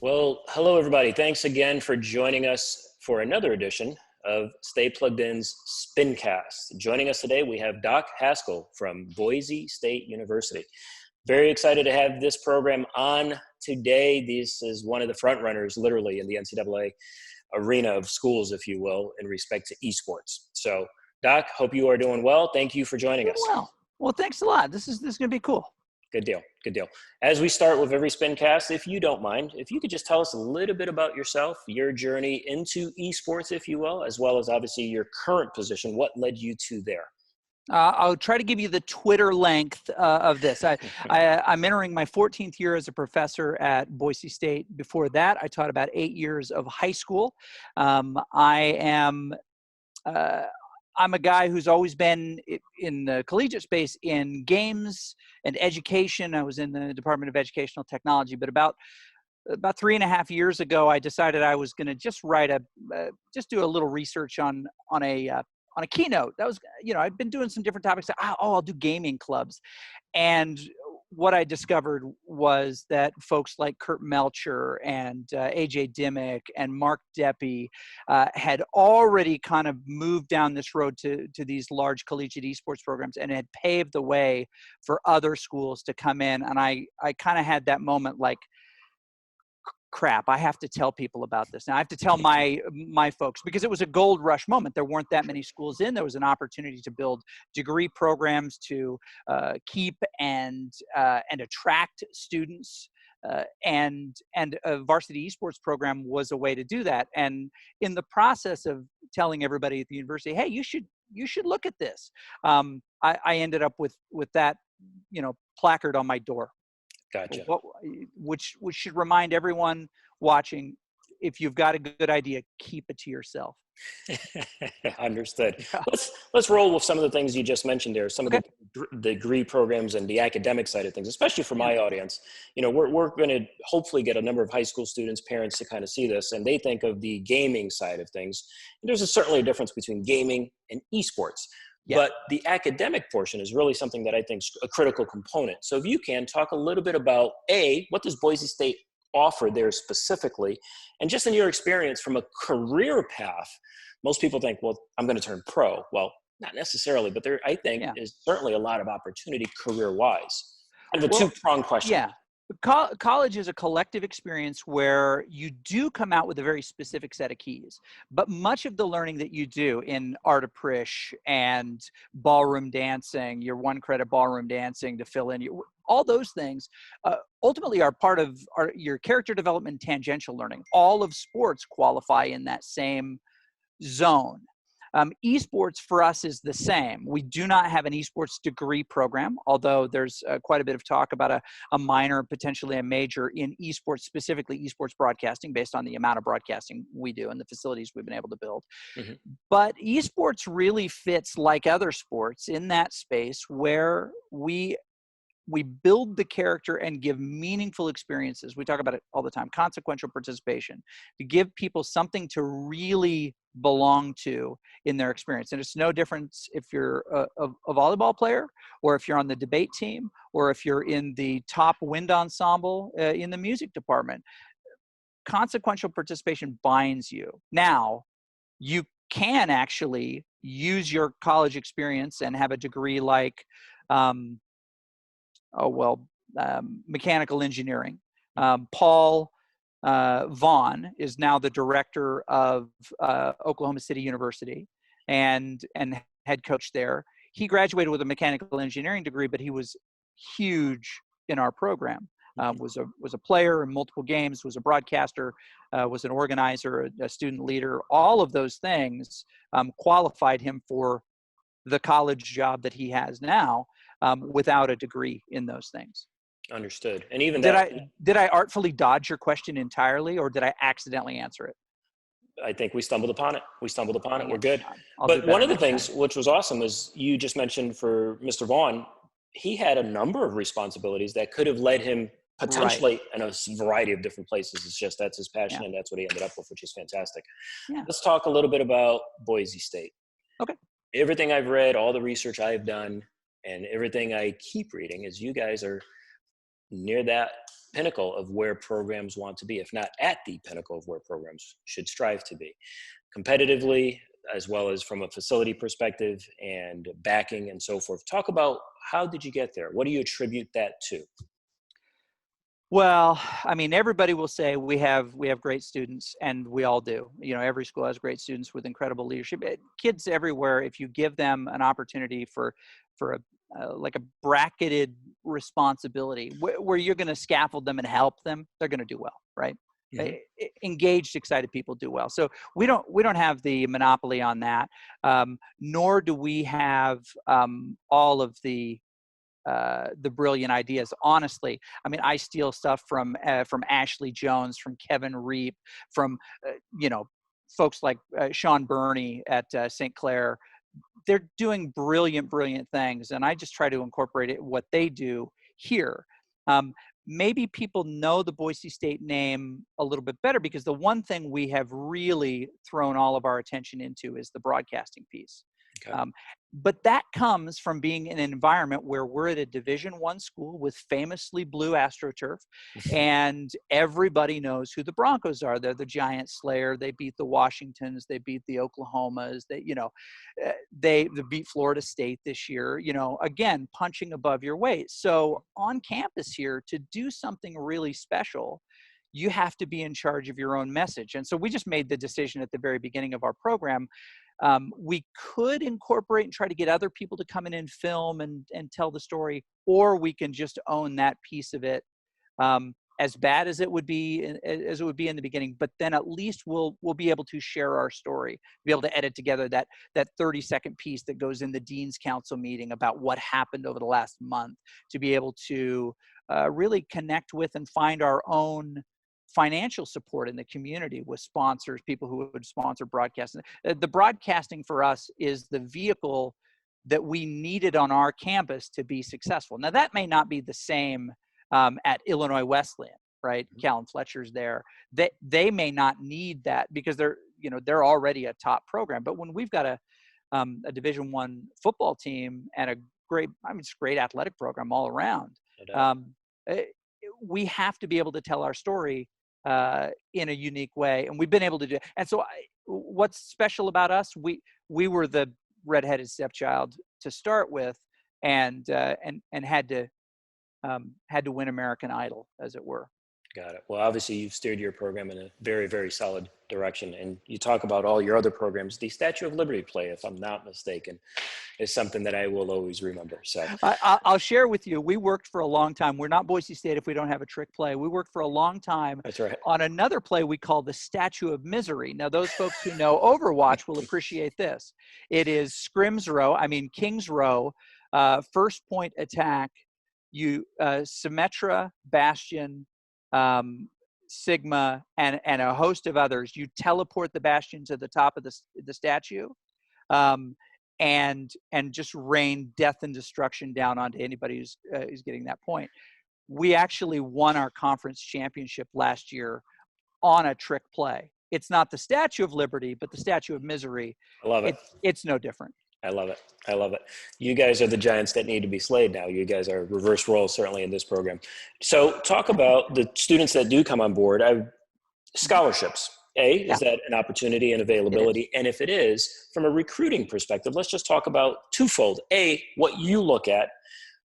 Well, hello everybody. Thanks again for joining us for another edition of Stay Plugged In's Spincast. Joining us today, we have Doc HASKELL from Boise State University. Very excited to have this program on today. This is one of the front runners, literally, in the NCAA arena of schools, if you will, in respect to esports. So, Doc, hope you are doing well. Thank you for joining us. Well, thanks a lot. This is going to be cool. Good deal. Good deal. As we start with every Spincast, if you don't mind, if you could just tell us a little bit about yourself, your journey into esports, if you will, as well as obviously your current position, what led you to there? I'll try to give you the Twitter length of this. I'm entering my 14th year as a professor at Boise State. Before that, I taught about 8 years of high school. I'm a guy who's always been in the collegiate space in games and education. I was in the Department of Educational Technology, but about 3.5 years ago, I decided I was going to just just do a little research on a keynote. That was, I'd been doing some different topics. I'll do gaming clubs. And what I discovered was that folks like Kurt Melcher and AJ Dimmick and Mark Deppy had already kind of moved down this road to these large collegiate esports programs and had paved the way for other schools to come in. And I kind of had that moment like, crap, I have to tell people about this. Now I have to tell my folks, because it was a gold rush moment. There weren't that many schools in. There was an opportunity to build degree programs to keep and attract students. And a varsity esports program was a way to do that. And in the process of telling everybody at the university, hey, you should look at this, I ended up with that, placard on my door. Gotcha. Which should remind everyone watching, if you've got a good idea, keep it to yourself. Understood. Yeah. Let's roll with some of the things you just mentioned there. Some of the degree programs and the academic side of things, especially for my audience. We're going to hopefully get a number of high school students, parents to kind of see this, and they think of the gaming side of things. And there's certainly a difference between gaming and esports. Yeah. But the academic portion is really something that I think is a critical component. So if you can talk a little bit about, what does Boise State offer there specifically? And just in your experience from a career path, most people think, well, I'm going to turn pro. Well, not necessarily, but there, I think, is certainly a lot of opportunity career-wise. Kind of a two-pronged question. Yeah. College is a collective experience where you do come out with a very specific set of keys, but much of the learning that you do in art appreciation and ballroom dancing, your 1-credit ballroom dancing to fill in, all those things ultimately are part of your character development, tangential learning. All of sports qualify in that same zone. Esports for us is the same. We do not have an esports degree program, although there's quite a bit of talk about a minor, potentially a major in esports, specifically esports broadcasting, based on the amount of broadcasting we do and the facilities we've been able to build. Mm-hmm. But esports really fits like other sports in that space where we build the character and give meaningful experiences. We talk about it all the time, consequential participation, to give people something to really belong to in their experience. And it's no difference if you're a volleyball player, or if you're on the debate team, or if you're in the top wind ensemble in the music department. Consequential participation binds you. Now, you can actually use your college experience and have a degree like mechanical engineering. Paul Vaughn is now the director of Oklahoma City University and head coach there. He graduated with a mechanical engineering degree, but he was huge in our program. Was a player in multiple games, was a broadcaster, was an organizer, a student leader. All of those things qualified him for the college job that he has now, without a degree in those things. Understood. And even did I artfully dodge your question entirely, or did I accidentally answer it? I think we stumbled upon it. We're good. I'll but one of the things which was awesome is you just mentioned for Mr. Vaughn, he had a number of responsibilities that could have led him potentially in a variety of different places. It's just that's his passion, and that's what he ended up with, which is fantastic. Yeah. Let's talk a little bit about Boise State. Okay. Everything I've read, all the research I've done, and everything I keep reading is you guys are near that pinnacle of where programs want to be, if not at the pinnacle of where programs should strive to be, competitively, as well as from a facility perspective and backing and so forth. Talk about, how did you get there? What do you attribute that to? Well, I mean, everybody will say we have great students, and we all do. You know, every school has great students with incredible leadership. Kids everywhere, if you give them an opportunity for a like a bracketed responsibility where you're going to scaffold them and help them, they're going to do well, right? Mm-hmm. Engaged, excited people do well. So we don't have the monopoly on that, nor do we have all of the brilliant ideas. Honestly, I mean, I steal stuff from Ashley Jones, from Kevin Reap, from you know, folks like Sean Burney at St. Clair. They're doing brilliant things, and I just try to incorporate it, what they do here. Maybe people know the Boise State name a little bit better because the one thing we have really thrown all of our attention into is the broadcasting piece. Okay. But that comes from being in an environment where we're at a Division I school with famously blue AstroTurf, and everybody knows who the Broncos are. They're the Giant Slayer. They beat the Washingtons. They beat the Oklahomas. They beat Florida State this year. You know, again, punching above your weight. So on campus here, to do something really special, you have to be in charge of your own message. And so we just made the decision at the very beginning of our program. We could incorporate and try to get other people to come in and film and tell the story, or we can just own that piece of it, as bad as it would be in the beginning. But then at least we'll be able to share our story, be able to edit together that 30-second piece that goes in the Dean's Council meeting about what happened over the last month, to be able to really connect with and find our own financial support in the community with sponsors, people who would sponsor broadcasting. The broadcasting for us is the vehicle that we needed on our campus to be successful. Now, that may not be the same at Illinois Wesleyan, right? Callum Fletcher's there. They may not need that because they're already a top program. But when we've got a Division I football team and a great athletic program all around, we have to be able to tell our story in a unique way, and we've been able to do it. And so what's special about us, we were the redheaded stepchild to start with, and had to win American Idol, as it were. Got it. Well, obviously you've steered your program in a very, very solid direction. And you talk about all your other programs. The Statue of Liberty play, if I'm not mistaken, is something that I will always remember. So I'll share with you, we worked for a long time. We're not Boise State if we don't have a trick play. We worked for a long time. That's right. On another play we call the Statue of Misery. Now, those folks who know Overwatch will appreciate this. It is King's Row, first point attack. You Symmetra, Bastion, Sigma, and a host of others. You teleport the Bastion to the top of the statue, and just rain death and destruction down onto anybody who's getting that point. We actually won our conference championship last year on a trick play. It's not the Statue of Liberty, but the Statue of Misery. I love it. It's no different. I love it. I love it. You guys are the giants that need to be slayed now. You guys are reverse roles, certainly in this program. So talk about the students that do come on board. Scholarships. Is that an opportunity and availability? And if it is, from a recruiting perspective, let's just talk about twofold. What you look at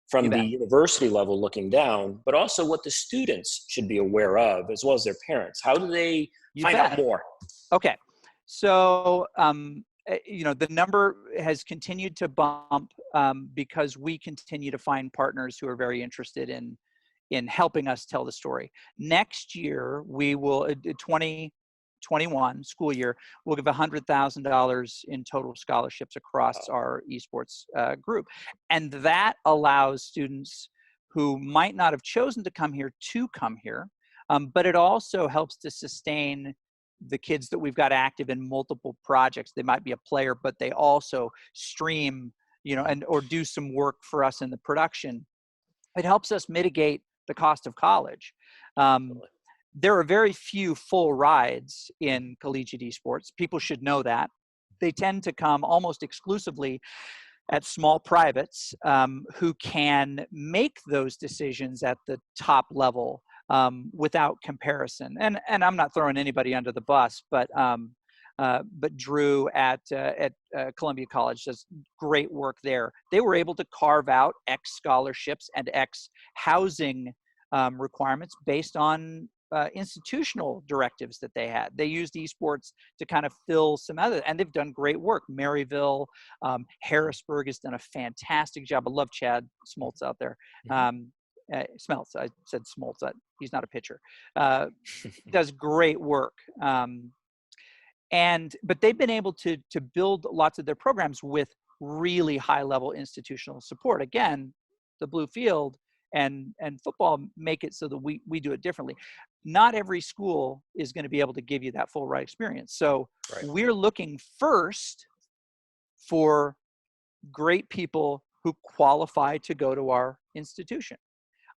from the university level looking down, but also what the students should be aware of, as well as their parents. How do they find out more? Okay. So, the number has continued to bump because we continue to find partners who are very interested in helping us tell the story. Next year, we will, 2021 school year, we'll give $100,000 in total scholarships across our esports group. And that allows students who might not have chosen to come here to come here, but it also helps to sustain the kids that we've got active in multiple projects. They might be a player, but they also stream, or do some work for us in the production. It helps us mitigate the cost of college. There are very few full rides in collegiate esports. People should know that. They tend to come almost exclusively at small privates who can make those decisions at the top level. without comparison. And I'm not throwing anybody under the bus, but Drew at Columbia College does great work there. They were able to carve out X scholarships and X housing requirements based on institutional directives that they had. They used esports to kind of fill some other, and they've done great work. Maryville, Harrisburg has done a fantastic job. I love Chad Smoltz out there. Smeltz, I said Smoltz. He's not a pitcher. Does great work. But they've been able to build lots of their programs with really high level institutional support. Again, the blue field and football make it so that we do it differently. Not every school is going to be able to give you that full ride experience. So we're looking first for great people who qualify to go to our institution.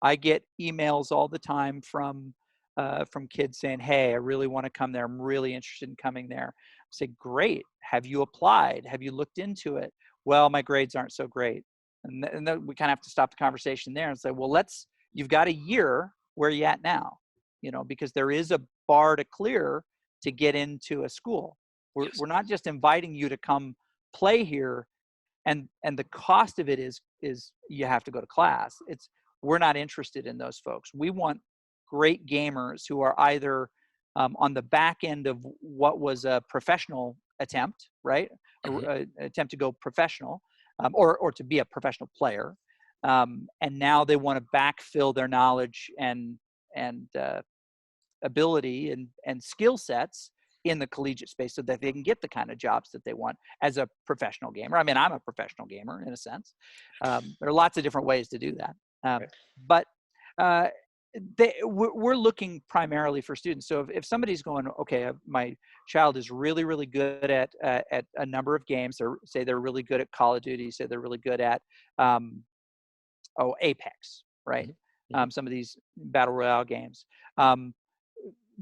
I get emails all the time from kids saying, "Hey, I really want to come there. I'm really interested in coming there." I say, "Great. Have you applied? Have you looked into it?" "Well, my grades aren't so great." And then we kind of have to stop the conversation there and say, "Well, you've got a year. Where are you at now?" Because there is a bar to clear to get into a school. We're not just inviting you to come play here, and the cost of it is you have to go to class. We're not interested in those folks. We want great gamers who are either on the back end of what was a professional attempt, right? Attempt to go professional, or to be a professional player, and now they want to backfill their knowledge and ability and skill sets in the collegiate space so that they can get the kind of jobs that they want as a professional gamer. I mean, I'm a professional gamer in a sense. There are lots of different ways to do that. But we're looking primarily for students. So if somebody's going, okay, my child is really, really good at a number of games, or say they're really good at Call of Duty, say they're really good at Apex, right? Some of these battle royale games.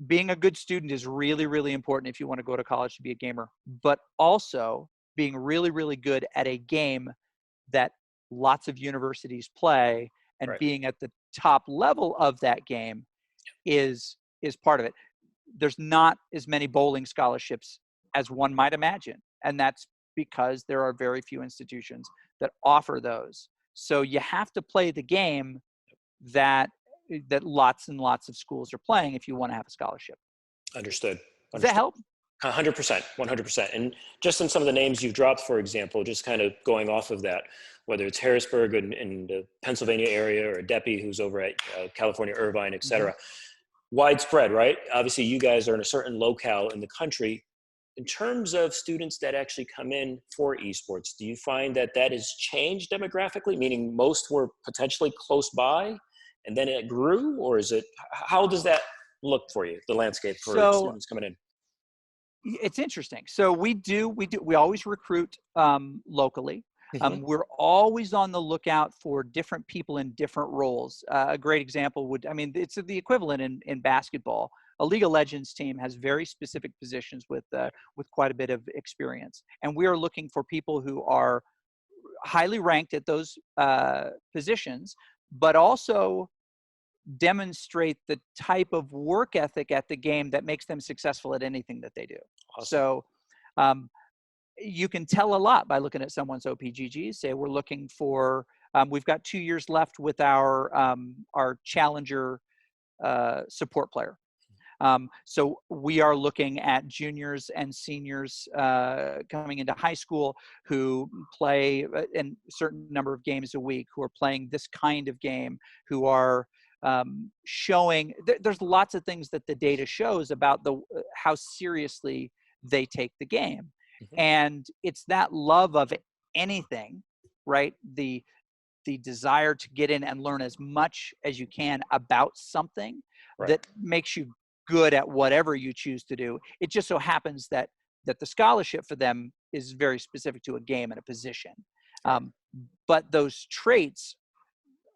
Being a good student is really, really important if you want to go to college to be a gamer, but also being really, really good at a game that lots of universities play, and being at the top level of that game is part of it. There's not as many bowling scholarships as one might imagine, and that's because there are very few institutions that offer those. So you have to play the game that lots and lots of schools are playing if you want to have a scholarship. Understood. Does that help? 100%, 100%. And just in some of the names you've dropped, for example, just kind of going off of that, whether it's Harrisburg in the Pennsylvania area, or Deppie, who's over at California, Irvine, et cetera. Widespread, right? Obviously, you guys are in a certain locale in the country. In terms of students that actually come in for esports, do you find that has changed demographically, meaning most were potentially close by and then it grew? Or how does that look for you, the landscape for students coming in? It's interesting. So we always recruit locally. We're always on the lookout for different people in different roles. A great example it's the equivalent in basketball. A League of Legends team has very specific positions with quite a bit of experience. And we are looking for people who are highly ranked at those positions, but also demonstrate the type of work ethic at the game that makes them successful at anything that they do. Awesome. So you can tell a lot by looking at someone's OPGGs. Say we're looking for, we've got 2 years left with our challenger support player. So we are looking at juniors and seniors coming into high school who play a certain number of games a week, who are playing this kind of game, who are showing there's lots of things that the data shows about how seriously they take the game. And it's that love of anything, right? The desire to get in and learn as much as you can about something that makes you good at whatever you choose to do. It just so happens that the scholarship for them is very specific to a game and a position. But those traits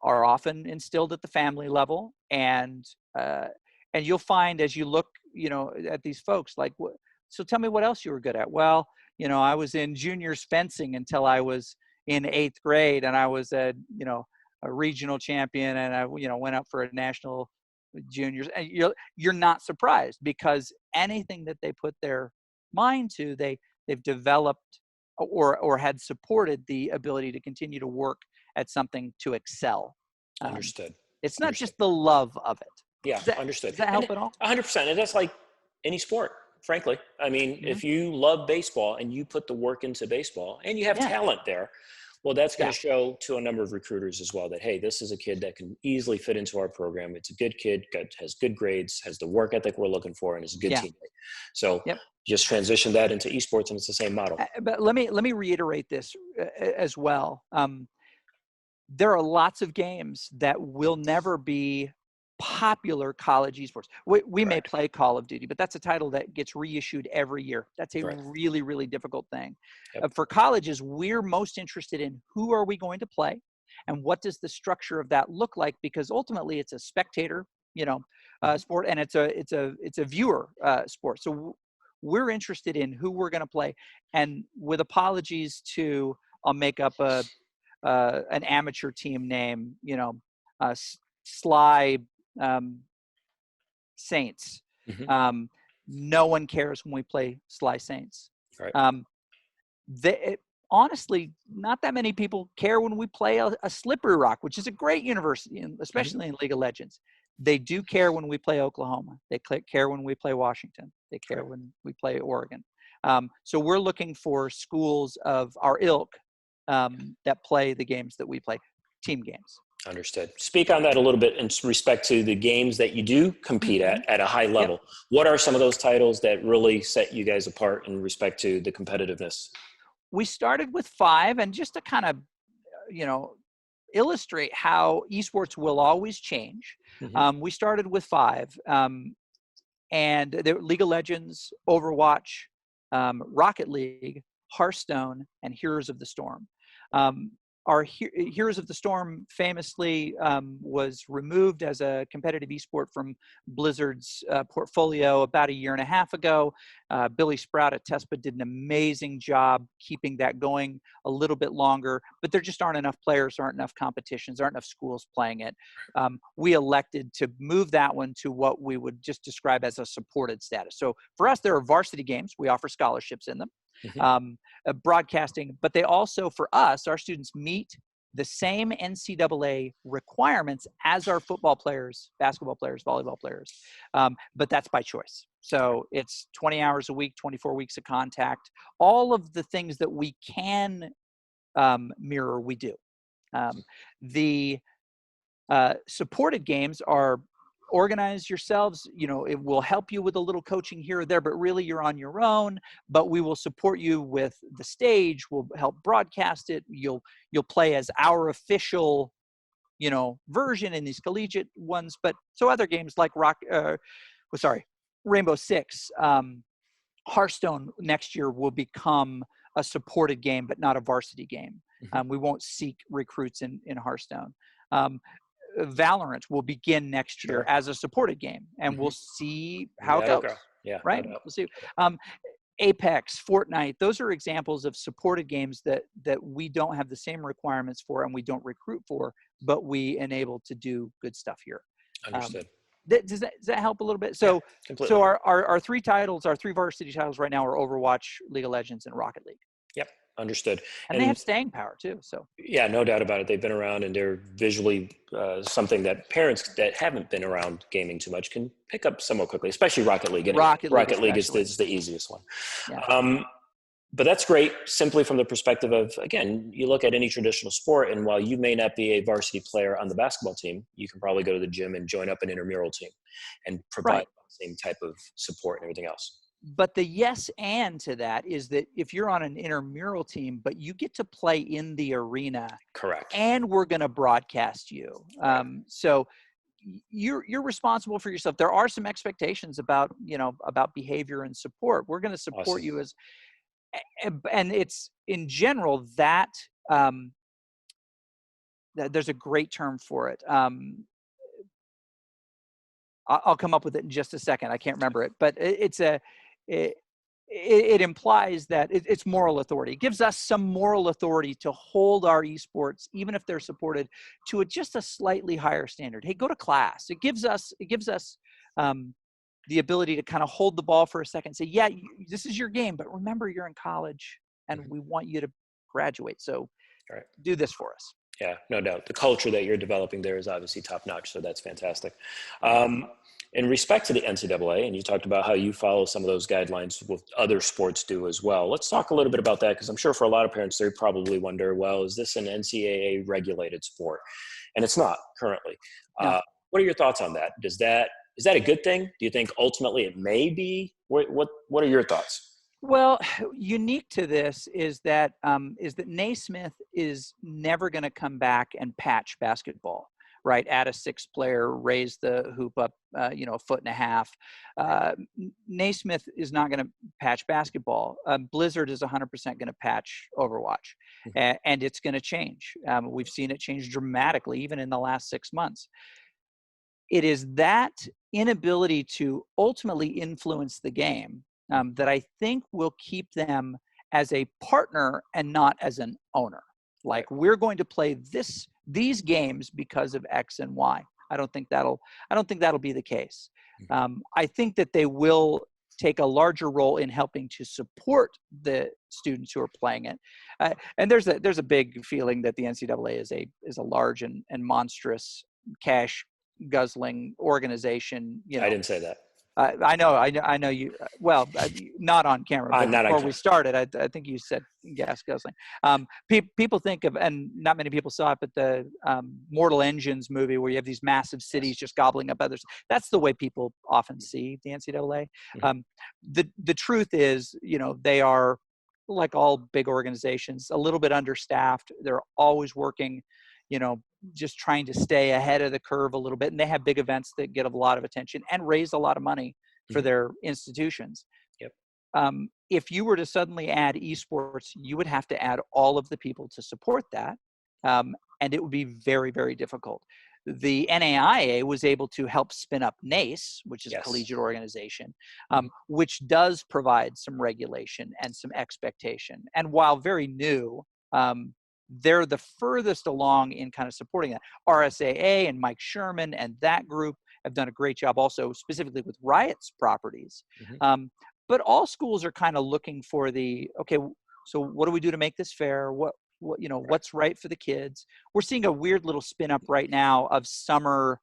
are often instilled at the family level, and you'll find as you look, at these folks, like, so tell me what else you were good at. Well, I was in juniors fencing until I was in 8th grade, and I was a regional champion, and I went up for a national juniors, and you're not surprised, because anything that they put their mind to, they've developed or had supported the ability to continue to work at something to excel. Understood. It's not Understood. just the love of it. Yeah, Does that, understood. does that And help at all? 100%. And that's like any sport, frankly. I mean, Mm-hmm. if you love baseball and you put the work into baseball and you have Yeah. talent there, well, that's going Yeah. to show to a number of recruiters as well that, hey, this is a kid that can easily fit into our program. It's a good kid, has good grades, has the work ethic we're looking for, and is a good Yeah. teammate. So Yep. just transition that into esports, and it's the same model. But let me reiterate this as well. There are lots of games that will never be popular college esports. We may Correct. play Call of Duty, but that's a title that gets reissued every year. That's a Right. really, really difficult thing. Yep. For colleges, we're most interested in who are we going to play and what does the structure of that look like, because ultimately it's a spectator, sport, and it's a viewer sport. So we're interested in who we're going to play, and with apologies to, I'll make up an amateur team name, Sly Saints. Mm-hmm. No one cares when we play Sly Saints. Right. Honestly, not that many people care when we play a Slippery Rock, which is a great university, especially in League of Legends. They do care when we play Oklahoma. They care when we play Washington. They care Right. when we play Oregon. So we're looking for schools of our ilk that play the games that we play, team games. Understood. Speak on that a little bit in respect to the games that you do compete at a high level. Yep. What are some of those titles that really set you guys apart in respect to the competitiveness? We started with 5, and just to kind of, illustrate how esports will always change. Mm-hmm. We started with 5, and there were League of Legends, Overwatch, Rocket League, Hearthstone, and Heroes of the Storm. Our Heroes of the Storm famously was removed as a competitive esport from Blizzard's portfolio about a year and a half ago. Billy Sprout at TESPA did an amazing job keeping that going a little bit longer, but there just aren't enough players, aren't enough competitions, aren't enough schools playing it. We elected to move that one to what we would just describe as a supported status. So for us, there are varsity games. We offer scholarships in them. Broadcasting, but they also, for us, our students meet the same NCAA requirements as our football players, basketball players, volleyball players, but that's by choice. So it's 20 hours a week, 24 weeks of contact, all of the things that we can mirror, we do. The supported games are organize yourselves. It will help you with a little coaching here or there, but really you're on your own. But we will support you with the stage. We'll help broadcast it. You'll play as our official, version in these collegiate ones. But so other games like Rainbow Six, Hearthstone next year will become a supported game, but not a varsity game. We won't seek recruits in Hearthstone. Valorant will begin next year as a supported game, and we'll see how it goes. Yeah, right? No We'll see. Apex, Fortnite, those are examples of supported games that we don't have the same requirements for, and we don't recruit for, but we enable to do good stuff here. Understood. Does that help a little bit? So, completely. Our 3 titles, our 3 varsity titles right now are Overwatch, League of Legends, and Rocket League. Yep, understood. And they have staying power too. So yeah, no doubt about it. They've been around, and they're visually something that parents that haven't been around gaming too much can pick up somewhat quickly, especially Rocket League. Rocket League is the easiest one. Yeah. But that's great simply from the perspective of, again, you look at any traditional sport, and while you may not be a varsity player on the basketball team, you can probably go to the gym and join up an intramural team and provide the same type of support and everything else. But the yes and to that is that if you're on an intramural team, but you get to play in the arena. Correct. And we're going to broadcast you. So you're responsible for yourself. There are some expectations about behavior and support. We're going to support you as, and it's in general that there's a great term for it. I'll come up with it in just a second. I can't remember it, but it's it implies that it's moral authority. It gives us some moral authority to hold our esports, even if they're supported, to just a slightly higher standard. Hey, go to class. It gives us the ability to kind of hold the ball for a second and say, yeah, this is your game, but remember you're in college and we want you to graduate. So Right. do this for us. Yeah, no doubt. The culture that you're developing there is obviously top notch, so that's fantastic. In respect to the NCAA, and you talked about how you follow some of those guidelines with other sports do as well. Let's talk a little bit about that, because I'm sure for a lot of parents, they probably wonder, well, is this an NCAA regulated sport? And it's not currently. No. What are your thoughts on that? Is that a good thing? Do you think ultimately it may be? What are your thoughts? Well, unique to this is that Naismith is never going to come back and patch basketball, right? Add a sixth player, raise the hoop up, a foot and a half. Naismith is not going to patch basketball. Blizzard is 100% going to patch Overwatch, and it's going to change. We've seen it change dramatically, even in the last 6 months. It is that inability to ultimately influence the game that I think will keep them as a partner and not as an owner. Like, we're going to play these games because of X and Y. I don't think that'll be the case. I think that they will take a larger role in helping to support the students who are playing it. And there's a big feeling that the NCAA is a large and monstrous cash guzzling organization. I didn't say that. I know you. Well, not on camera, but before we started, I think you said gas guzzling. People think of, and not many people saw it, but the Mortal Engines movie, where you have these massive cities just gobbling up others. That's the way people often see the NCAA. The truth is, they are, like all big organizations, a little bit understaffed. They're always working, just trying to stay ahead of the curve a little bit. And they have big events that get a lot of attention and raise a lot of money for their institutions. Yep. If you were to suddenly add esports, you would have to add all of the people to support that. And it would be very, very difficult. The NAIA was able to help spin up NACE, which is a collegiate organization, which does provide some regulation and some expectation. And while very new, they're the furthest along in kind of supporting that. RSAA and Mike Sherman and that group have done a great job also, specifically with Riot's properties. But all schools are kind of looking for okay, so what do we do to make this fair? What's right for the kids? We're seeing a weird little spin up right now of summer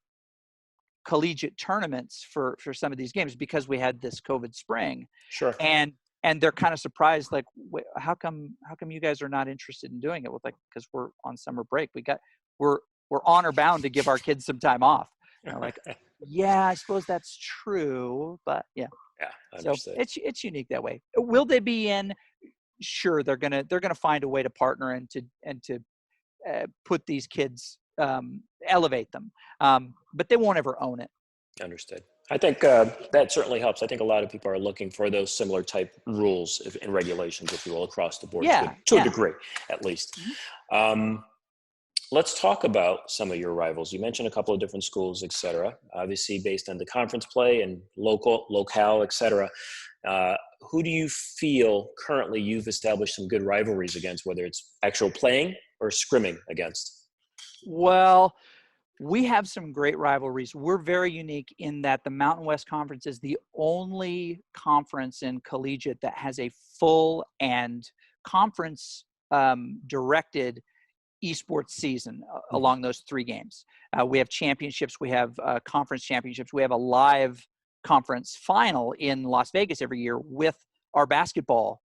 collegiate tournaments for some of these games, because we had this COVID spring. Sure. And they're kind of surprised, like, how come you guys are not interested in doing it? With, like, because we're on summer break. We're honor bound to give our kids some time off. Like, yeah, I suppose that's true, but yeah. Yeah, understood. So it's unique that way. Will they be in? Sure, they're gonna find a way to partner and to put these kids, elevate them, but they won't ever own it. Understood. I think that certainly helps. I think a lot of people are looking for those similar type rules and regulations, if you will, across the board, to a degree, at least. Let's talk about some of your rivals. You mentioned a couple of different schools, et cetera, obviously based on the conference play and locale, et cetera. Who do you feel currently you've established some good rivalries against, whether it's actual playing or scrimming against? Well, we have some great rivalries. We're very unique in that the Mountain West Conference is the only conference in collegiate that has a full and conference directed esports season along those 3 games. We have championships, we have conference championships, we have a live conference final in Las Vegas every year with our basketball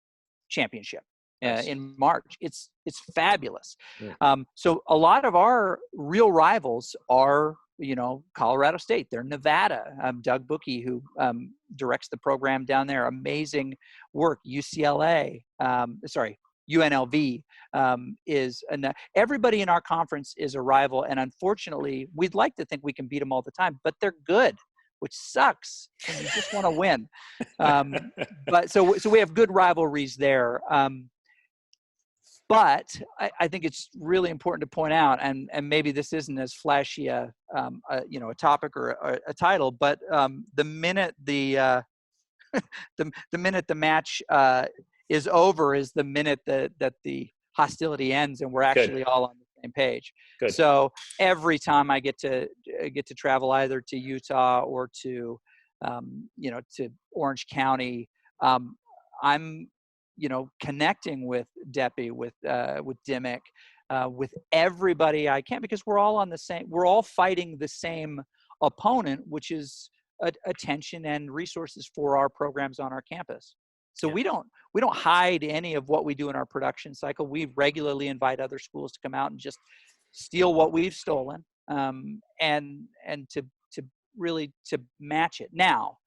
championship in March. It's fabulous. So a lot of our real rivals are, Colorado State. They're Nevada. Doug Bookey, who directs the program down there, amazing work. UNLV everybody in our conference is a rival, and unfortunately, we'd like to think we can beat them all the time, but they're good, which sucks. And you just want to win. But so we have good rivalries there. But I think it's really important to point out, and maybe this isn't as flashy a topic or a title, but the minute the the minute the match is over is the minute that the hostility ends, and we're Good, actually all on the same page. good. So every time I get to travel either to Utah or to to Orange County, I'm connecting with Deppy, with Dimmick, with everybody I can, because we're all fighting the same opponent, which is attention and resources for our programs on our campus. So Yeah. we don't hide any of what we do in our production cycle. We regularly invite other schools to come out and just steal what we've stolen, and to really to match it. Now,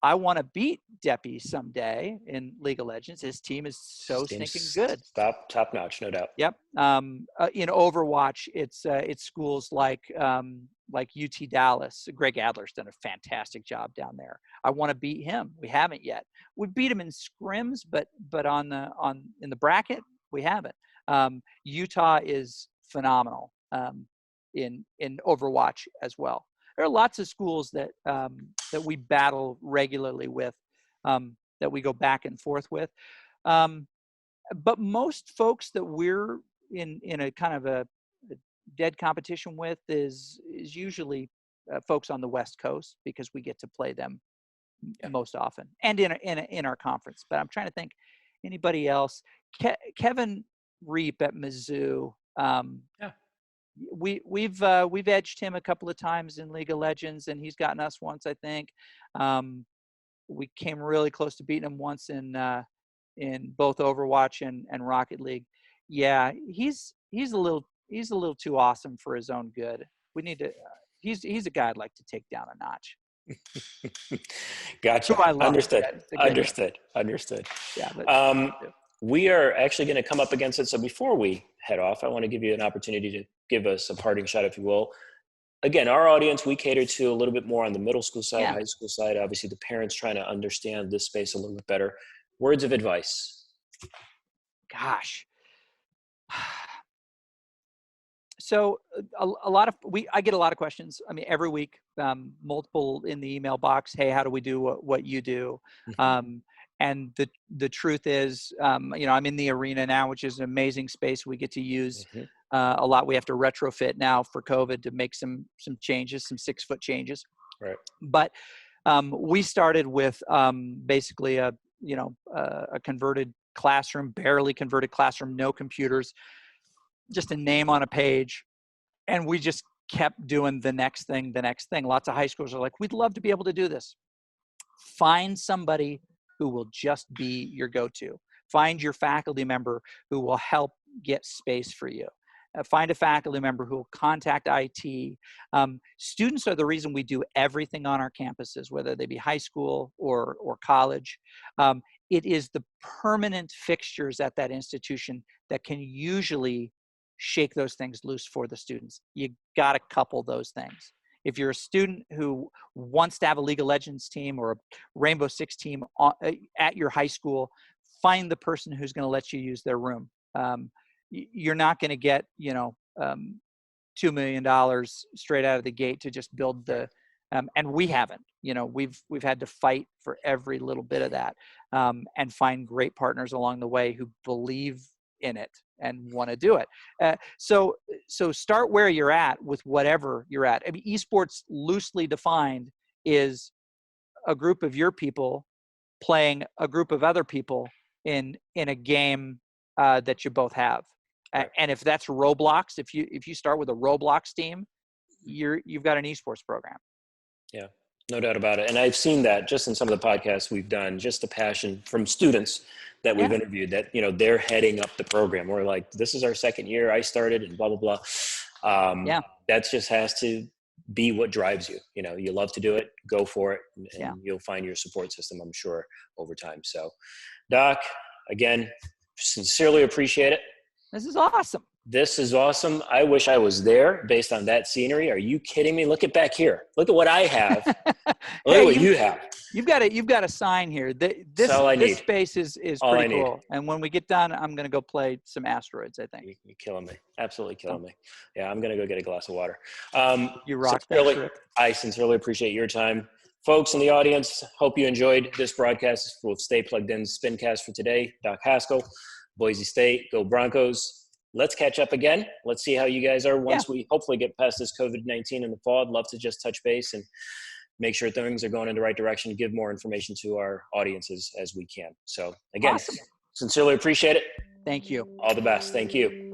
I want to beat Deppy someday in League of Legends. His team is so stinking good. Top notch, no doubt. Yep. In Overwatch, it's schools like UT Dallas. Greg Adler's done a fantastic job down there. I want to beat him. We haven't yet. We beat him in scrims, but in the bracket we haven't. Utah is phenomenal in Overwatch as well. There are lots of schools that we battle regularly with, that we go back and forth with. But most folks that we're in a kind of a dead competition with is usually folks on the West Coast, because we get to play them most often, and in our conference. But I'm trying to think anybody else. Kevin Reap at Mizzou. Yeah. We've edged him a couple of times in League of Legends, and he's gotten us once, I think. We came really close to beating him once in both Overwatch and Rocket League. Yeah, he's a little too awesome for his own good. We need to. He's a guy I'd like to take down a notch. Gotcha. Who I love. Understood. Yeah, Understood. Yeah, but we are actually going to come up against it. So before we head off, I want to give you an opportunity to give us a parting shot, if you will. Again, our audience, we cater to a little bit more on the middle school side, high school side. Obviously, the parents trying to understand this space a little bit better. Words of advice. Gosh. So a lot of I get a lot of questions. I mean, every week, multiple in the email box. Hey, how do we do what you do? And the truth is, I'm in the arena now, which is an amazing space we get to use a lot. We have to retrofit now for COVID to make some changes, some 6-foot changes. Right. But we started with basically a converted classroom, barely converted classroom, no computers, just a name on a page. And we just kept doing the next thing. Lots of high schools are like, we'd love to be able to do this. Find somebody who will just be your go-to. Find your faculty member who will help get space for you. Find a faculty member who will contact IT. Students are the reason we do everything on our campuses, whether they be high school or college. It is the permanent fixtures at that institution that can usually shake those things loose for the students. You got to couple those things. If you're a student who wants to have a League of Legends team or a Rainbow Six team at your high school, find the person who's going to let you use their room. You're not going to get, $2 million straight out of the gate to just build the, and we haven't. We've had to fight for every little bit of that, and find great partners along the way who believe in it and want to do it. So start where you're at with whatever you're at. I mean, esports loosely defined is a group of your people playing a group of other people in a game that you both have. Right. And if that's Roblox, if you start with a Roblox team, you've got an esports program. Yeah, no doubt about it. And I've seen that just in some of the podcasts we've done, just the passion from students that we've interviewed that, they're heading up the program. We're like, this is our second year. I started and blah, blah, blah. That just has to be what drives you. You love to do it, go for it, and you'll find your support system, I'm sure, over time. So Doc, again, sincerely appreciate it. This is awesome. This is awesome. I wish I was there based on that scenery. Are you kidding me? Look at back here. Look at what I have. Look at what you have. You've got a sign here. This space is pretty cool. And when we get done, I'm going to go play some asteroids, I think. You're killing me. Absolutely killing me. Yeah, I'm going to go get a glass of water. You rock that trip. I sincerely appreciate your time. Folks in the audience, hope you enjoyed this broadcast. We'll stay plugged in. Spincast for today. Doc Haskell, Boise State, go Broncos. Let's catch up again. Let's see how you guys are once we hopefully get past this COVID-19 in the fall. I'd love to just touch base and make sure things are going in the right direction, give more information to our audiences as we can. So again, Awesome. sincerely appreciate it. Thank you. All the best. Thank you.